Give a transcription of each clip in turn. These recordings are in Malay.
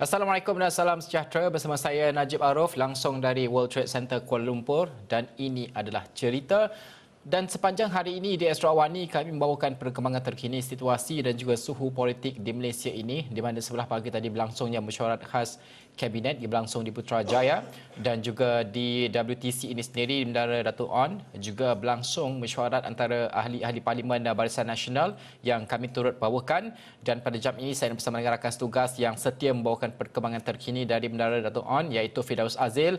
Assalamualaikum dan salam sejahtera, bersama saya Najib Arif langsung dari World Trade Center Kuala Lumpur, dan ini adalah cerita. Dan sepanjang hari ini di Astro Awani kami membawakan perkembangan terkini situasi dan juga suhu politik di Malaysia ini, di mana sebelah pagi tadi berlangsungnya mesyuarat khas Kabinet berlangsung di Putrajaya, dan juga di WTC ini sendiri di Menara Dato' On juga berlangsung mesyuarat antara ahli-ahli Parlimen Barisan Nasional yang kami turut bawakan. Dan pada jam ini saya bersama dengan rakan setugas yang setia membawakan perkembangan terkini dari Menara Dato' On, iaitu Firdaus Azil.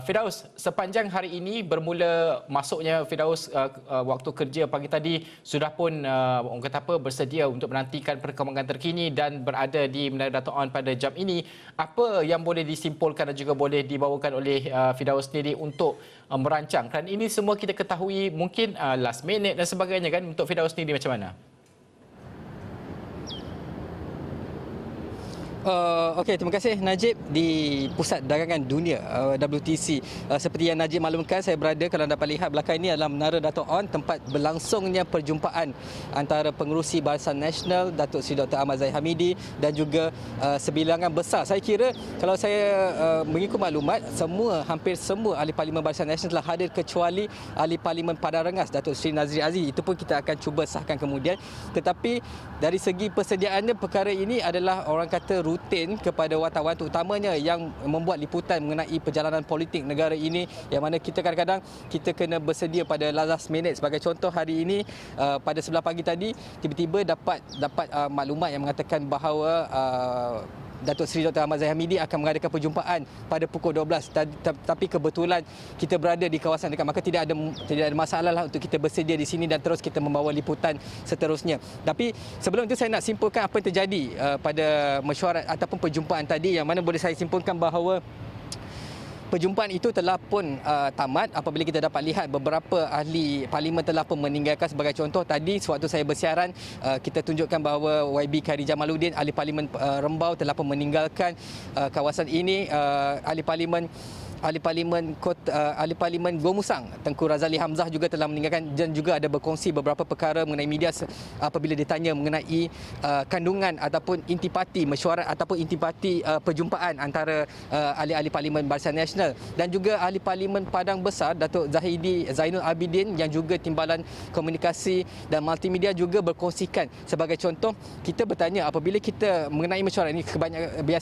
Firdaus, sepanjang hari ini bermula masuknya Firdaus waktu kerja pagi tadi sudah pun orang kata apa, bersedia untuk menantikan perkembangan terkini dan berada di Menara Dato' On pada jam ini. Apa yang boleh disimpulkan dan juga boleh dibawakan oleh Firdaus sendiri untuk merancang? Kerana ini semua kita ketahui mungkin last minute dan sebagainya kan. Untuk Firdaus sendiri macam mana? Okey, terima kasih Najib. Di Pusat Dagangan Dunia WTC, seperti yang Najib maklumkan, saya berada, kalau dapat lihat belakang ini adalah Menara Dato' On, tempat berlangsungnya perjumpaan antara pengerusi Barisan Nasional Datuk Seri Dr. Ahmad Zahid Hamidi dan juga sebilangan besar. Saya kira kalau saya mengikut maklumat, hampir semua ahli Parlimen Barisan Nasional telah hadir kecuali ahli Parlimen Padang Rengas Datuk Seri Nazri Aziz. Itu pun kita akan cuba sahkan kemudian. Tetapi dari segi persediaannya, perkara ini adalah orang kata rutin kepada wartawan, terutamanya yang membuat liputan mengenai perjalanan politik negara ini, yang mana kita kadang-kadang kita kena bersedia pada last minute. Sebagai contoh, hari ini pada sebelah pagi tadi tiba-tiba dapat maklumat yang mengatakan bahawa Datuk Seri Dr. Ahmad Zahid Hamidi akan mengadakan perjumpaan pada pukul 12, tapi kebetulan kita berada di kawasan dekat, maka tidak ada masalah lah untuk kita bersedia di sini dan terus kita membawa liputan seterusnya. Tapi sebelum itu saya nak simpulkan apa yang terjadi pada mesyuarat ataupun perjumpaan tadi, yang mana boleh saya simpulkan bahawa perjumpaan itu telah pun tamat apabila kita dapat lihat beberapa ahli parlimen telah pun meninggalkan. Sebagai contoh, tadi sewaktu saya bersiaran, kita tunjukkan bahawa YB Khairi Jamaluddin, ahli parlimen Rembau, telah pun meninggalkan kawasan ini. Ahli parlimen Gomusang Tengku Razali Hamzah juga telah meninggalkan, dan juga ada berkongsi beberapa perkara mengenai media apabila ditanya mengenai kandungan ataupun intipati mesyuarat ataupun intipati perjumpaan antara ahli-ahli Parlimen Barisan Nasional dan juga ahli Parlimen Padang Besar Datuk Zahidi Zainul Abidin, yang juga Timbalan Komunikasi dan Multimedia juga berkongsikan. Sebagai contoh, kita bertanya apabila kita mengenai mesyuarat ini,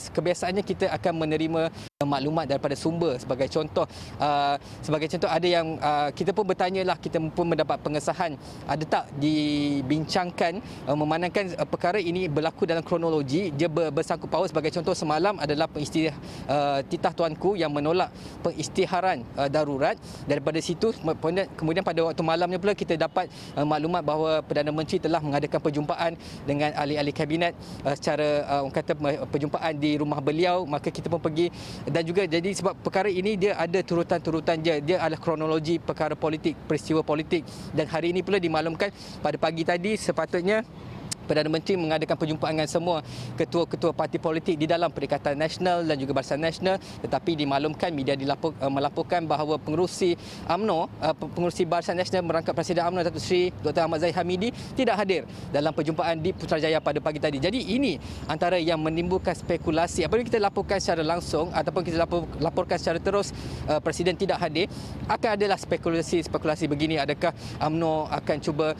kebiasaannya kita akan menerima maklumat daripada sumber. Sebagai contoh ada yang kita pun bertanyalah, kita pun mendapat pengesahan, ada tak dibincangkan memandangkan perkara ini berlaku dalam kronologi, dia bersangkut paut. Sebagai contoh, semalam adalah titah tuanku yang menolak pengisytiharan darurat. Daripada situ kemudian pada waktu malamnya pula kita dapat maklumat bahawa Perdana Menteri telah mengadakan perjumpaan dengan ahli-ahli kabinet secara orang kata perjumpaan di rumah beliau. Maka kita pun pergi, dan juga jadi sebab perkara ini dia ada turutan-turutan dia adalah kronologi perkara politik, peristiwa politik. Dan hari ini pula dimaklumkan pada pagi tadi sepatutnya Perdana Menteri mengadakan perjumpaan dengan semua ketua-ketua parti politik di dalam Perikatan Nasional dan juga Barisan Nasional, tetapi dimaklumkan, media melaporkan bahawa pengerusi UMNO, pengerusi Barisan Nasional merangkap Presiden UMNO Datuk Seri Dr. Ahmad Zahid Hamidi tidak hadir dalam perjumpaan di Putrajaya pada pagi tadi. Jadi ini antara yang menimbulkan spekulasi. Apabila kita laporkan secara langsung ataupun kita laporkan secara terus Presiden tidak hadir, akan adalah spekulasi begini, adakah UMNO akan cuba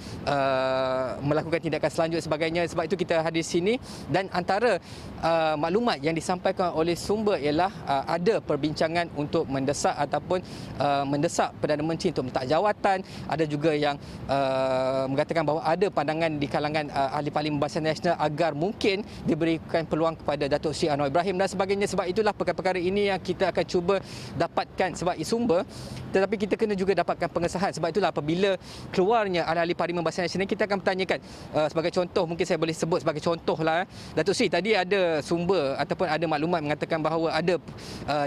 melakukan tindakan selanjutnya sebagainya. Sebab itu kita hadir sini, dan antara maklumat yang disampaikan oleh sumber ialah ada perbincangan untuk mendesak ataupun mendesak Perdana Menteri untuk meletak jawatan. Ada juga yang mengatakan bahawa ada pandangan di kalangan ahli Parlimen Barisan Nasional agar mungkin diberikan peluang kepada Datuk Seri Anwar Ibrahim dan sebagainya. Sebab itulah perkara-perkara ini yang kita akan cuba dapatkan sebab sumber, tetapi kita kena juga dapatkan pengesahan. Sebab itulah apabila keluarnya ahli Parlimen Barisan Nasional, kita akan bertanyakan, sebagai contoh, mungkin saya boleh sebut sebagai contoh lah, Datuk Seri, tadi ada sumber ataupun ada maklumat mengatakan bahawa ada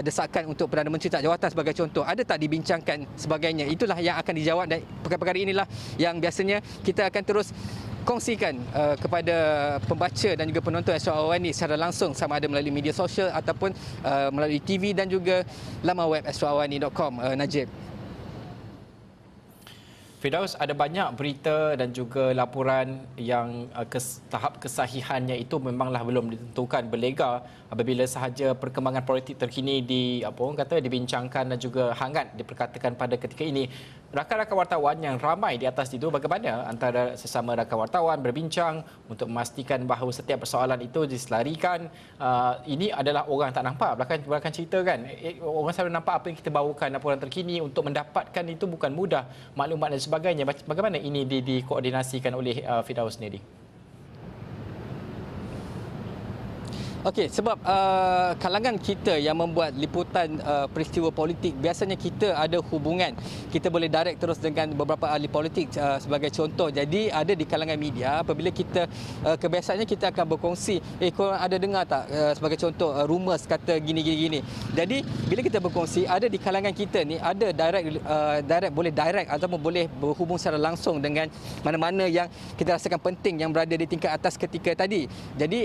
desakan untuk Perdana Menteri tak jawatan sebagai contoh, ada tak dibincangkan sebagainya. Itulah yang akan dijawab, dan perkara-perkara inilah yang biasanya kita akan terus kongsikan kepada pembaca dan juga penonton Astro Awani secara langsung, sama ada melalui media sosial ataupun melalui TV dan juga laman web astroawani.com. Najib. Firdaus, ada banyak berita dan juga laporan yang tahap kesahihannya itu memanglah belum ditentukan, berlega apabila sahaja perkembangan politik terkini dibincangkan dan juga hangat diperkatakan pada ketika ini. Rakan-rakan wartawan yang ramai di atas itu, bagaimana antara sesama rakan wartawan berbincang untuk memastikan bahawa setiap persoalan itu diselarikan? Ini adalah orang tak nampak belakang cerita kan. Orang selalu nampak apa yang kita bawakan, laporan terkini. Untuk mendapatkan itu bukan mudah, maklumat dan sebagainya. Bagaimana ini dikoordinasikan oleh Firdaus sendiri? Okey, sebab kalangan kita yang membuat liputan peristiwa politik, biasanya kita ada hubungan. Kita boleh direct terus dengan beberapa ahli politik sebagai contoh. Jadi ada di kalangan media, apabila kita kebiasaannya kita akan berkongsi, korang ada dengar tak sebagai contoh rumours kata gini. Jadi bila kita berkongsi, ada di kalangan kita ni ada boleh direct ataupun boleh berhubung secara langsung dengan mana-mana yang kita rasakan penting yang berada di tingkat atas ketika tadi. Jadi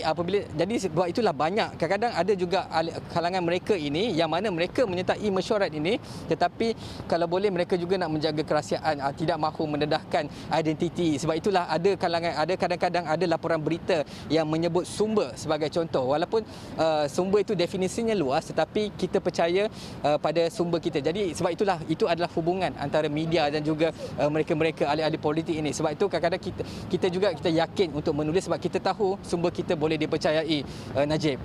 sebab itulah banyak kadang-kadang ada juga kalangan mereka ini yang mana mereka menyertai mesyuarat ini, tetapi kalau boleh mereka juga nak menjaga kerahsiaan, tidak mahu mendedahkan identiti. Sebab itulah ada kadang-kadang ada laporan berita yang menyebut sumber sebagai contoh, walaupun sumber itu definisinya luas, tetapi kita percaya pada sumber kita. Jadi sebab itulah itu adalah hubungan antara media dan juga mereka-mereka ahli-ahli politik ini. Sebab itu kadang-kadang kita juga yakin untuk menulis sebab kita tahu sumber kita boleh dipercayai. Najib.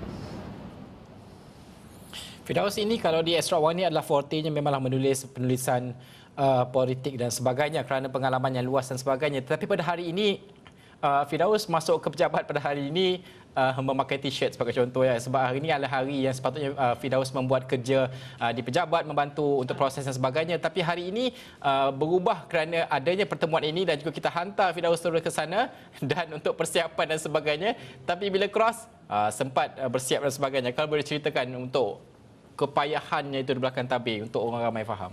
Firdaus, ini kalau di Astro Awani adalah fortenya memanglah penulisan politik dan sebagainya kerana pengalaman yang luas dan sebagainya. Tetapi pada hari ini Firdaus masuk ke pejabat pada hari ini memakai t-shirt sebagai contoh ya, sebab hari ini adalah hari yang sepatutnya Firdaus membuat kerja di pejabat, membantu untuk proses dan sebagainya. Tapi hari ini berubah kerana adanya pertemuan ini dan juga kita hantar Firdaus terus ke sana dan untuk persiapan dan sebagainya. Tapi bila cross sempat bersiap dan sebagainya. Kalau boleh ceritakan untuk kepayahannya itu di belakang tabir untuk orang ramai faham.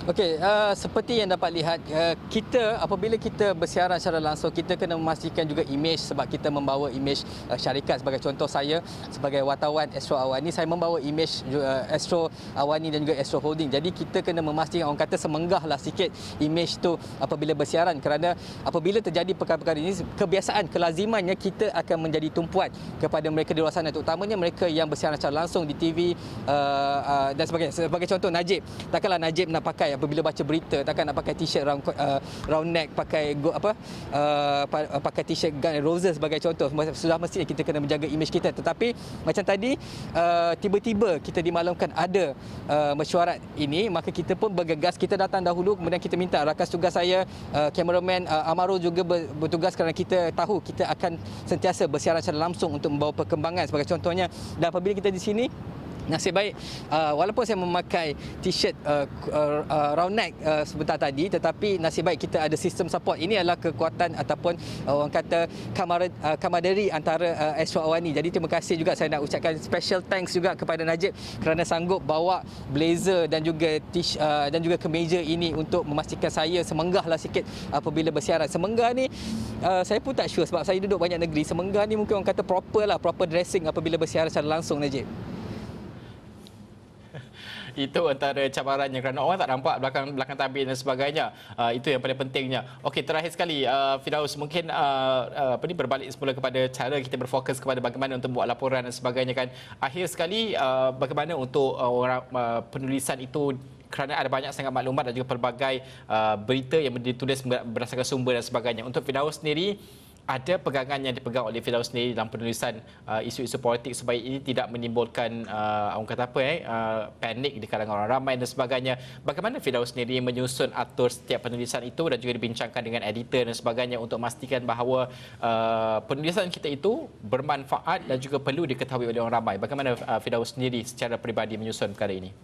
Okey, seperti yang dapat lihat, kita apabila kita bersiaran secara langsung, kita kena memastikan juga imej sebab kita membawa imej syarikat. Sebagai contoh, saya sebagai wartawan Astro Awani, saya membawa imej Astro Awani dan juga Astro Holding. Jadi kita kena memastikan, orang kata semenggahlah sikit imej tu apabila bersiaran, kerana apabila terjadi perkara-perkara ini, kebiasaan, kelazimannya kita akan menjadi tumpuan kepada mereka di luar sana, terutamanya mereka yang bersiaran secara langsung di TV dan sebagainya. Sebagai contoh, Najib, takkanlah Najib nak pakai apabila baca berita, takkan nak pakai t-shirt round neck, pakai pakai t-shirt Guns N' Roses sebagai contoh. Sudah mestinya kita kena menjaga imej kita. Tetapi macam tadi tiba-tiba kita dimaklumkan ada mesyuarat ini, maka kita pun bergegas, kita datang dahulu, kemudian kita minta rakan tugas saya, kameraman Amaro juga bertugas kerana kita tahu kita akan sentiasa bersiaran secara langsung untuk membawa perkembangan sebagai contohnya. Dan apabila kita di sini, nasib baik walaupun saya memakai t-shirt round neck sebentar tadi, tetapi nasib baik kita ada sistem support. Ini adalah kekuatan ataupun orang kata kamaderi antara Astro Awani. Jadi terima kasih juga, saya nak ucapkan special thanks juga kepada Najib kerana sanggup bawa blazer dan juga kemeja ini untuk memastikan saya semenggahlah sikit apabila bersiaran. Semenggah ni saya pun tak sure sebab saya duduk banyak negeri. Semenggah ni mungkin orang kata proper dressing apabila bersiaran secara langsung, Najib. Itu antara cabarannya kerana orang tak nampak belakang tabir dan sebagainya. Itu yang paling pentingnya. Okey, terakhir sekali Firdaus, mungkin berbalik semula kepada cara kita berfokus kepada bagaimana untuk buat laporan dan sebagainya kan. Akhir sekali bagaimana untuk orang penulisan itu, kerana ada banyak sangat maklumat dan juga pelbagai berita yang ditulis berdasarkan sumber dan sebagainya. Untuk Firdaus sendiri, ada pegangan yang dipegang oleh Firdaus sendiri dalam penulisan isu-isu politik supaya ini tidak menimbulkan orang kata panik di kalangan orang ramai dan sebagainya. Bagaimana Firdaus sendiri menyusun atur setiap penulisan itu dan juga dibincangkan dengan editor dan sebagainya untuk memastikan bahawa penulisan kita itu bermanfaat dan juga perlu diketahui oleh orang ramai. Bagaimana Firdaus sendiri secara peribadi menyusun perkara ini?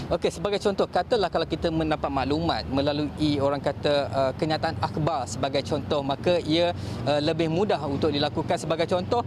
Okey, sebagai contoh, katalah kalau kita mendapat maklumat melalui orang kata kenyataan akhbar sebagai contoh, maka ia lebih mudah untuk dilakukan. Sebagai contoh,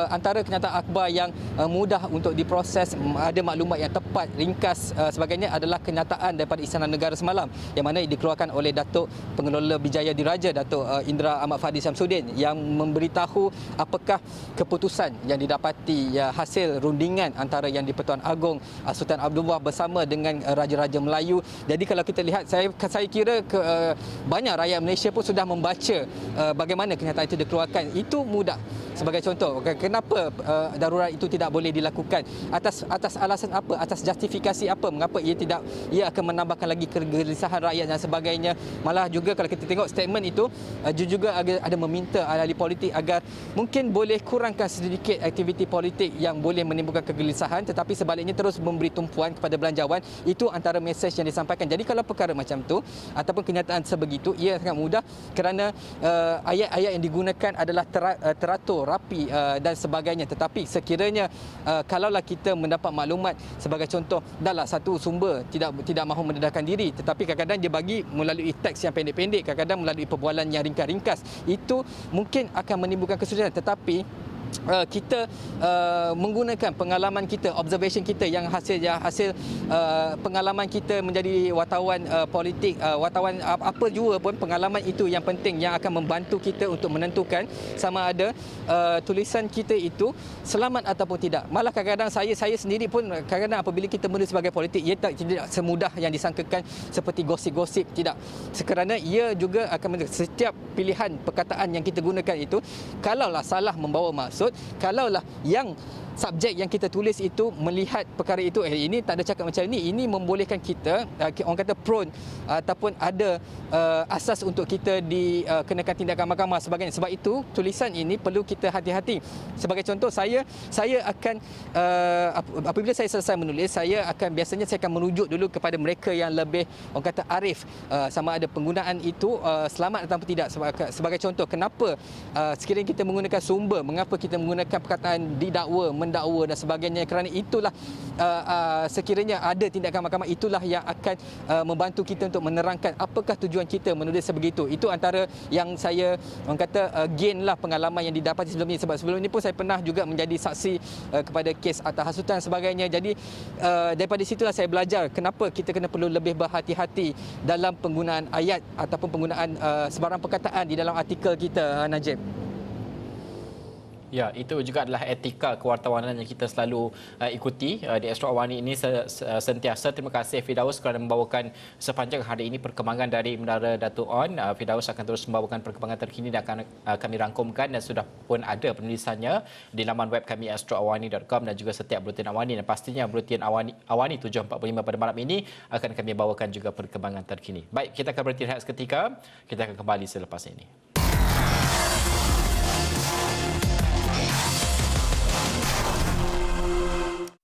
antara kenyataan akhbar yang mudah untuk diproses, ada maklumat yang tepat, ringkas sebagainya adalah kenyataan daripada Istana Negara semalam yang mana dikeluarkan oleh Datuk Pengelola Bijaya Diraja, Datuk Indra Ahmad Fadi Samsudin, yang memberitahu apakah keputusan yang didapati hasil rundingan antara Yang di-Pertuan Agong Sultan Abdullah bersama dengan Raja-Raja Melayu. Jadi kalau kita lihat, saya kira banyak rakyat Malaysia pun sudah membaca bagaimana kenyataan itu dikeluarkan. Itu mudah. Sebagai contoh, kenapa darurat itu tidak boleh dilakukan? Atas alasan apa? Atas justifikasi apa? Mengapa ia akan menambahkan lagi kegelisahan rakyat dan sebagainya? Malah juga kalau kita tengok statement itu juga ada meminta ahli politik agar mungkin boleh kurangkan sedikit aktiviti politik yang boleh menimbulkan kegelisahan, tetapi sebaliknya terus memberi tumpuan kepada belanjawan. Itu antara mesej yang disampaikan. Jadi kalau perkara macam tu ataupun kenyataan sebegitu, ia sangat mudah kerana ayat-ayat yang digunakan adalah teratur, rapi dan sebagainya. Tetapi sekiranya kalaulah kita mendapat maklumat, sebagai contoh, dahlah satu sumber tidak mahu mendedahkan diri, tetapi kadang-kadang dia bagi melalui teks yang pendek-pendek, kadang-kadang melalui perbualan yang ringkas-ringkas, itu mungkin akan menimbulkan kesulitan. Tetapi kita menggunakan pengalaman kita, observation kita yang hasil pengalaman kita menjadi wartawan politik, wartawan apa juga pun, pengalaman itu yang penting, yang akan membantu kita untuk menentukan sama ada tulisan kita itu selamat ataupun tidak. Malah kadang-kadang saya sendiri pun kadang-kadang apabila kita menulis sebagai politik, ia tidak semudah yang disangkakan seperti gosip-gosip, tidak. Kerana ia juga akan setiap pilihan perkataan yang kita gunakan itu, kalaulah salah membawa maksud, kalaulah yang subjek yang kita tulis itu melihat perkara itu, ini tak ada cakap macam ini membolehkan kita, orang kata prone ataupun ada asas untuk kita dikenakan tindakan mahkamah sebagainya. Sebab itu tulisan ini perlu kita hati-hati. Sebagai contoh, saya akan apabila saya selesai menulis, biasanya saya akan merujuk dulu kepada mereka yang lebih, orang kata, arif, sama ada penggunaan itu selamat ataupun tidak. Sebagai contoh, kenapa sekiranya kita menggunakan sumber, mengapa kita menggunakan perkataan didakwa, mendakwa dan sebagainya, kerana itulah sekiranya ada tindakan mahkamah, itulah yang akan membantu kita untuk menerangkan apakah tujuan kita menulis sebegitu. Itu antara yang saya, orang kata, gain lah pengalaman yang didapati sebelum ini. Sebab sebelum ini pun saya pernah juga menjadi saksi kepada kes atas hasutan dan sebagainya. Jadi daripada situlah saya belajar kenapa kita kena perlu lebih berhati-hati dalam penggunaan ayat ataupun penggunaan sebarang perkataan di dalam artikel kita, Najib. Ya, itu juga adalah etika kewartawanan yang kita selalu ikuti di Astro Awani ini sentiasa. Terima kasih Firdaus kerana membawakan sepanjang hari ini perkembangan dari Menara Dato' On. Firdaus akan terus membawakan perkembangan terkini dan akan kami rangkumkan, dan sudah pun ada penulisannya di laman web kami astroawani.com dan juga setiap buletin Awani, dan pastinya buletin Awani 7.45 pada malam ini akan kami bawakan juga perkembangan terkini. Baik, kita akan berhenti rehat seketika. Kita akan kembali selepas ini.